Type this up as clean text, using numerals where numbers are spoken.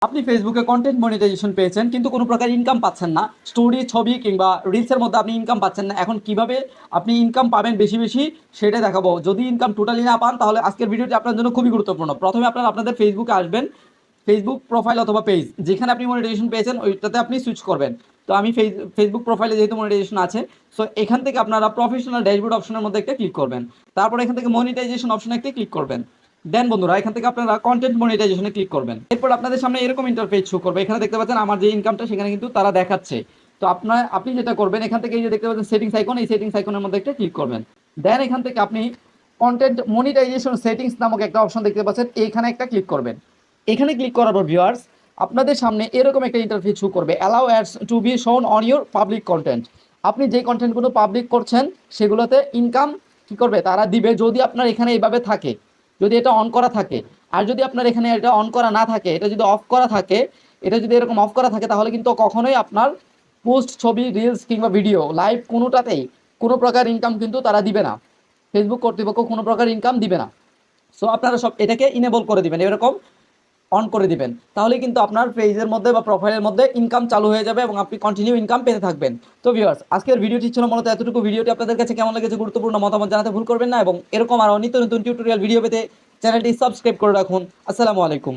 আপনি ফেসবুকে content monetization পেয়েছেন কিন্তু কোনো প্রকার ইনকাম পাচ্ছেন না, স্টোরি, ছবি কিংবা রিলসের মধ্যে আপনি ইনকাম পাচ্ছেন না। এখন কিভাবে আপনি ইনকাম পাবেন বেশি বেশি সেটা দেখাবো। যদি ইনকাম টোটালি না পান তাহলে আজকের ভিডিওটি আপনার জন্য খুবই গুরুত্বপূর্ণ। প্রথমে আপনাদের ফেসবুকে আসবেন, ফেসবুক প্রোফাইল অথবা পেজ যেখানে আপনি মনিটাইজেশন পেয়েছেন ওইটাতে আপনি সুইচ করবেন। তো আমি ফেসবুক প্রোফাইলে যেহেতু মনিটাইজেশন আছে, সো এখান থেকে আপনারা প্রফেশনাল ড্যাশবোর্ড অপশনের মধ্যে একটা ক্লিক করবেন। তারপর এখান থেকে মনিটাইজেশন অপশনে একটা ক্লিক করবেন। দেন বন্ধুরা এখান থেকে আপনারা কন্টেন্ট মনিটাইজেশনে ক্লিক করবেন। এরপর আপনাদের সামনে এরকম ইন্টারফেস শো করবে। এখানে দেখতে পাচ্ছেন আমার যে ইনকামটা সেখানে কিন্তু তারা দেখাচ্ছে। তো আপনি যেটা করবেন এখান থেকে এই যে দেখতে পাচ্ছেন সেটিংস আইকন, এই সেটিংস আইকনের মধ্যে একটা ক্লিক করবেন। দেন এখান থেকে আপনি কন্টেন্ট মনিটাইজেশন সেটিংস নামক একটা অপশন দেখতে পাচ্ছেন, এইখানে একটা ক্লিক করবেন। এখানে ক্লিক করার পর ভিউয়ার্স আপনাদের সামনে এরকম একটা ইন্টারফেস শো করবে, allow ads to be shown on your public content. আপনি যে কন্টেন্টগুলো পাবলিক করছেন সেগুলোতে ইনকাম কি করবে তারা দিবে, যদি আপনার এখানে এইভাবে থাকে, যদি এটা অন করা থাকে। আর যদি আপনার এখানে এটা অন করা না থাকে, এটা যদি অফ করা থাকে, এটা যদি এরকম অফ করা থাকে তাহলে কিন্তু কখনোই আপনার পোস্ট, ছবি, রিলস কিংবা ভিডিও, লাইভ কোনোটাতেই কোনো প্রকার ইনকাম কিন্তু তারা দিবে না। ফেসবুক কর্তৃপক্ষ কোনো প্রকার ইনকাম দিবে না। সো আপনারা সব এটাকে ইনেবল করে দিবেন, এরকম অন করে দিবেন। তাহলে কিন্তু আপনার পেজের মধ্যে বা প্রোফাইলের মধ্যে ইনকাম চালু হয়ে যাবে এবং আপনি কন্টিনিউ ইনকাম পেতে থাকবেন। তো ভিউয়ার্স আজকের ভিডিওটি ছিল মূলত এতটুকু। ভিডিওটি আপনাদের কাছে কেমন লেগেছে গুরুত্বপূর্ণ মতামত জানাতে ভুল করবেন না এবং এরকম আরও নিত্য নতুন টিউটোরিয়াল ভিডিও পেতে চ্যানেলটি সাবস্ক্রাইব করে রাখুন। আসসালামু আলাইকুম।